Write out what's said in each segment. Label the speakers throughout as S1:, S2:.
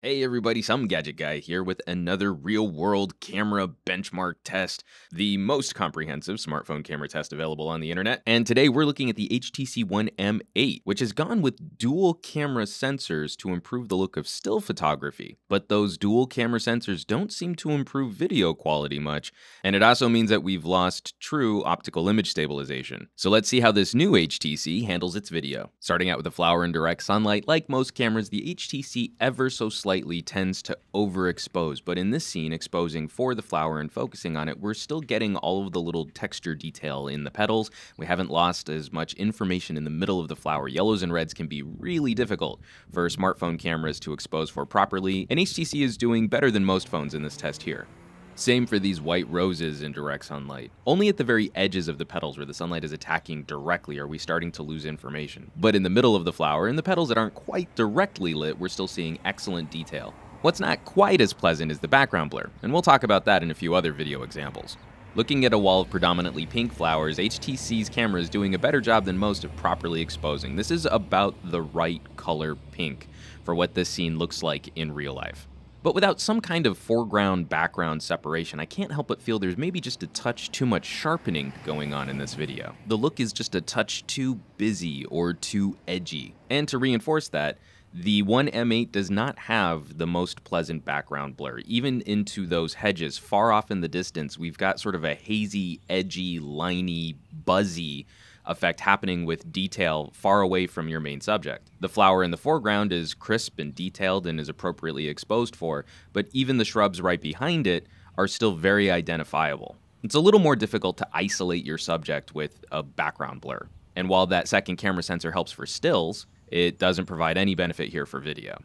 S1: Hey everybody, some gadget guy here with another real-world camera benchmark test, the most comprehensive smartphone camera test available on the internet. And today we're looking at the HTC One M8, which has gone with dual camera sensors to improve the look of still photography. But those dual camera sensors don't seem to improve video quality much, and it also means that we've lost true optical image stabilization. So let's see how this new HTC handles its video. Starting out with the flower in direct sunlight, like most cameras, the HTC ever so slightly tends to overexpose, but in this scene, exposing for the flower and focusing on it, we're still getting all of the little texture detail in the petals. We haven't lost as much information in the middle of the flower. Yellows and reds can be really difficult for smartphone cameras to expose for properly, and HTC is doing better than most phones in this test here. Same for these white roses in direct sunlight. Only at the very edges of the petals where the sunlight is attacking directly are we starting to lose information. But in the middle of the flower, and the petals that aren't quite directly lit, we're still seeing excellent detail. What's not quite as pleasant is the background blur, and we'll talk about that in a few other video examples. Looking at a wall of predominantly pink flowers, HTC's camera is doing a better job than most of properly exposing. This is about the right color pink for what this scene looks like in real life. But without some kind of foreground-background separation, I can't help but feel there's maybe just a touch too much sharpening going on in this video. The look is just a touch too busy or too edgy. And to reinforce that, the One M8 does not have the most pleasant background blur. Even into those hedges far off in the distance, we've got sort of a hazy, edgy, liney, buzzy effect happening with detail far away from your main subject. The flower in the foreground is crisp and detailed and is appropriately exposed for, but even the shrubs right behind it are still very identifiable. It's a little more difficult to isolate your subject with a background blur. And while that second camera sensor helps for stills, it doesn't provide any benefit here for video.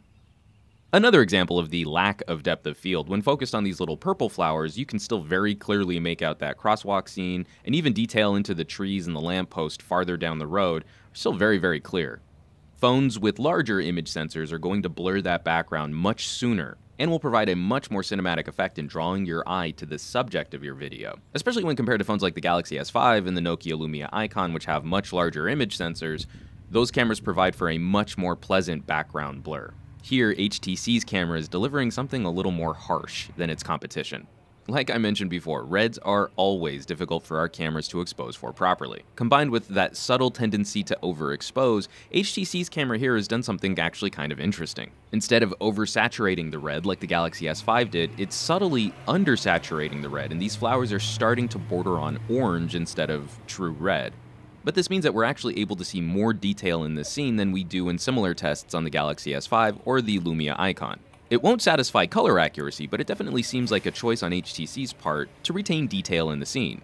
S1: Another example of the lack of depth of field, when focused on these little purple flowers, you can still very clearly make out that crosswalk scene, and even detail into the trees and the lamppost farther down the road are still very, very clear. Phones with larger image sensors are going to blur that background much sooner, and will provide a much more cinematic effect in drawing your eye to the subject of your video, especially when compared to phones like the Galaxy S5 and the Nokia Lumia Icon, which have much larger image sensors. Those cameras provide for a much more pleasant background blur. Here, HTC's camera is delivering something a little more harsh than its competition. Like I mentioned before, reds are always difficult for our cameras to expose for properly. Combined with that subtle tendency to overexpose, HTC's camera here has done something actually kind of interesting. Instead of oversaturating the red like the Galaxy S5 did, it's subtly undersaturating the red, and these flowers are starting to border on orange instead of true red. But this means that we're actually able to see more detail in this scene than we do in similar tests on the Galaxy S5 or the Lumia Icon. It won't satisfy color accuracy, but it definitely seems like a choice on HTC's part to retain detail in the scene.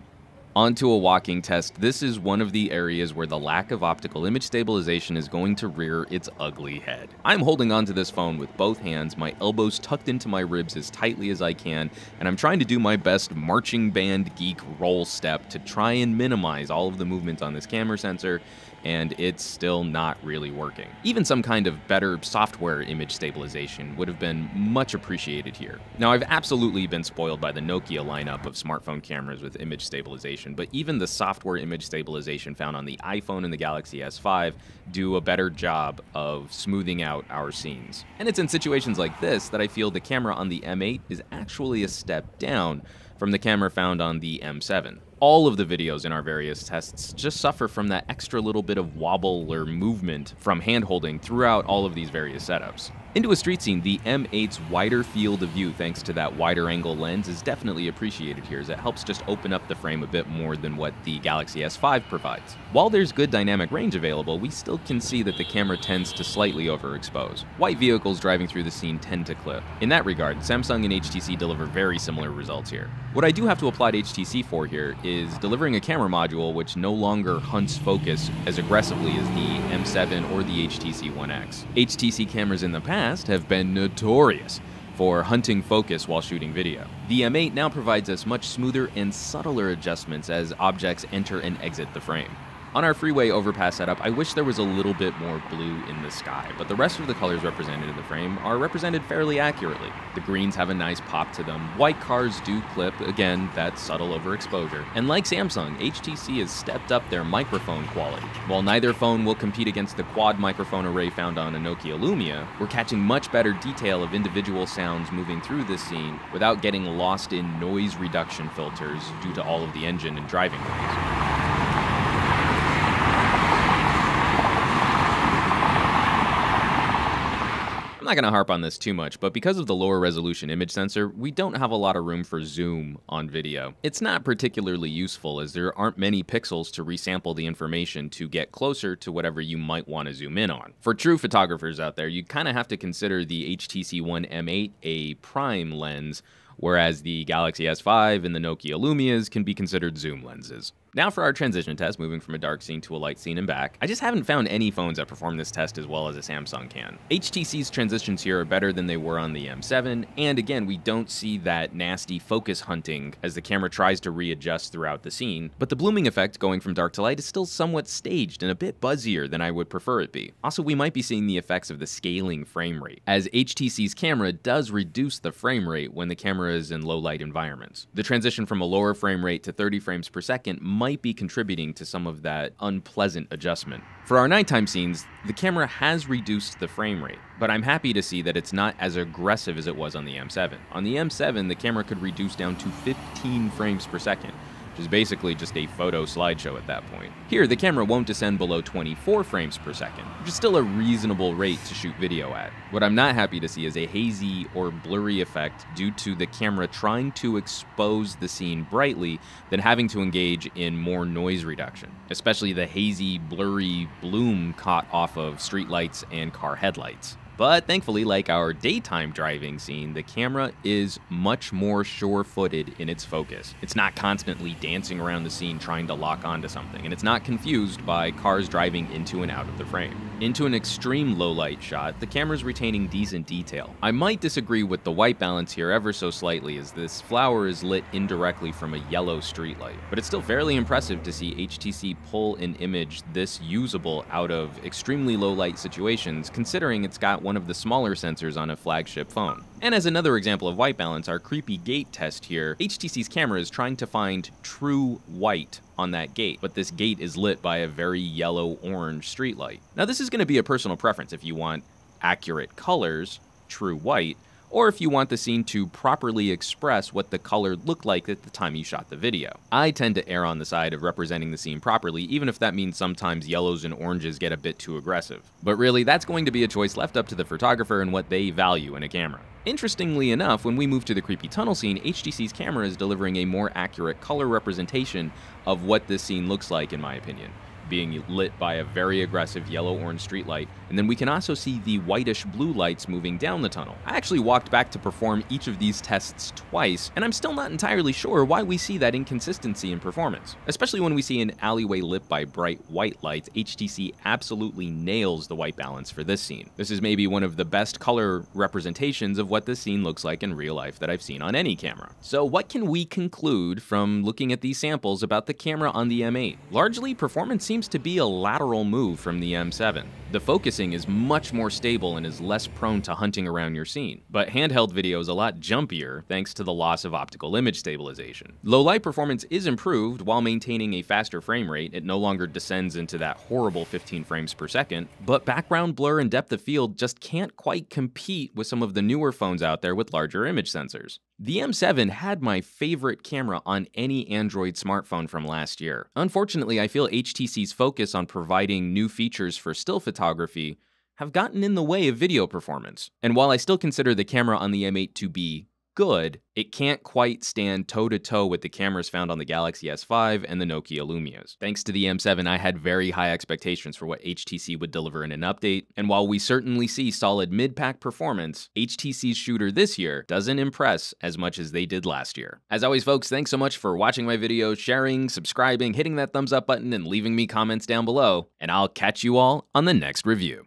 S1: Onto a walking test, this is one of the areas where the lack of optical image stabilization is going to rear its ugly head. I'm holding onto this phone with both hands, my elbows tucked into my ribs as tightly as I can, and I'm trying to do my best marching band geek roll step to try and minimize all of the movement on this camera sensor, and it's still not really working. Even some kind of better software image stabilization would have been much appreciated here. Now, I've absolutely been spoiled by the Nokia lineup of smartphone cameras with image stabilization, but even the software image stabilization found on the iPhone and the Galaxy S5 do a better job of smoothing out our scenes. And it's in situations like this that I feel the camera on the M8 is actually a step down from the camera found on the M7. All of the videos in our various tests just suffer from that extra little bit of wobble or movement from hand-holding throughout all of these various setups. Into a street scene, the M8's wider field of view thanks to that wider angle lens is definitely appreciated here, as it helps just open up the frame a bit more than what the Galaxy S5 provides. While there's good dynamic range available, we still can see that the camera tends to slightly overexpose. White vehicles driving through the scene tend to clip. In that regard, Samsung and HTC deliver very similar results here. What I do have to applaud HTC for here is delivering a camera module which no longer hunts focus as aggressively as the M7 or the HTC One X. HTC cameras in the past have been notorious for hunting focus while shooting video. The M8 now provides us much smoother and subtler adjustments as objects enter and exit the frame. On our freeway overpass setup, I wish there was a little bit more blue in the sky, but the rest of the colors represented in the frame are represented fairly accurately. The greens have a nice pop to them, white cars do clip, again, that subtle overexposure. And like Samsung, HTC has stepped up their microphone quality. While neither phone will compete against the quad microphone array found on a Nokia Lumia, we're catching much better detail of individual sounds moving through this scene without getting lost in noise reduction filters due to all of the engine and driving noise. I'm not going to harp on this too much, but because of the lower resolution image sensor, we don't have a lot of room for zoom on video. It's not particularly useful as there aren't many pixels to resample the information to get closer to whatever you might want to zoom in on. For true photographers out there, you kind of have to consider the HTC One M7 a prime lens, whereas the Galaxy S5 and the Nokia Lumias can be considered zoom lenses. Now for our transition test, moving from a dark scene to a light scene and back. I just haven't found any phones that perform this test as well as a Samsung can. HTC's transitions here are better than they were on the M7, and again, we don't see that nasty focus hunting as the camera tries to readjust throughout the scene, but the blooming effect going from dark to light is still somewhat staged and a bit buzzier than I would prefer it be. Also, we might be seeing the effects of the scaling frame rate, as HTC's camera does reduce the frame rate when the camera is in low light environments. The transition from a lower frame rate to 30 frames per second might be contributing to some of that unpleasant adjustment. For our nighttime scenes, the camera has reduced the frame rate, but I'm happy to see that it's not as aggressive as it was on the M7. On the M7, the camera could reduce down to 15 frames per second, which is basically just a photo slideshow at that point. Here, the camera won't descend below 24 frames per second, which is still a reasonable rate to shoot video at. What I'm not happy to see is a hazy or blurry effect due to the camera trying to expose the scene brightly, then having to engage in more noise reduction, especially the hazy, blurry bloom caught off of streetlights and car headlights. But thankfully, like our daytime driving scene, the camera is much more sure-footed in its focus. It's not constantly dancing around the scene trying to lock onto something, and it's not confused by cars driving into and out of the frame. Into an extreme low-light shot, the camera's retaining decent detail. I might disagree with the white balance here ever so slightly, as this flower is lit indirectly from a yellow streetlight, but it's still fairly impressive to see HTC pull an image this usable out of extremely low-light situations, considering it's got one of the smaller sensors on a flagship phone. And as another example of white balance, our creepy gate test here, HTC's camera is trying to find true white on that gate, but this gate is lit by a very yellow-orange streetlight. Now this is going to be a personal preference if you want accurate colors, true white, or if you want the scene to properly express what the color looked like at the time you shot the video. I tend to err on the side of representing the scene properly, even if that means sometimes yellows and oranges get a bit too aggressive. But really, that's going to be a choice left up to the photographer and what they value in a camera. Interestingly enough, when we move to the creepy tunnel scene, HTC's camera is delivering a more accurate color representation of what this scene looks like, in my opinion, being lit by a very aggressive yellow-orange streetlight, and then we can also see the whitish-blue lights moving down the tunnel. I actually walked back to perform each of these tests twice, and I'm still not entirely sure why we see that inconsistency in performance. Especially when we see an alleyway lit by bright white lights, HTC absolutely nails the white balance for this scene. This is maybe one of the best color representations of what this scene looks like in real life that I've seen on any camera. So what can we conclude from looking at these samples about the camera on the M8? Largely, performance seems to be a lateral move from the M7. The focusing is much more stable and is less prone to hunting around your scene, but handheld video is a lot jumpier thanks to the loss of optical image stabilization. Low light performance is improved while maintaining a faster frame rate. It no longer descends into that horrible 15 frames per second, but background blur and depth of field just can't quite compete with some of the newer phones out there with larger image sensors. The M7 had my favorite camera on any Android smartphone from last year. Unfortunately, I feel HTC's focus on providing new features for still photography have gotten in the way of video performance. And while I still consider the camera on the M8 to be good, it can't quite stand toe-to-toe with the cameras found on the Galaxy S5 and the Nokia Lumias. Thanks to the M7, I had very high expectations for what HTC would deliver in an update, and while we certainly see solid mid-pack performance, HTC's shooter this year doesn't impress as much as they did last year. As always, folks, thanks so much for watching my video, sharing, subscribing, hitting that thumbs up button, and leaving me comments down below, and I'll catch you all on the next review.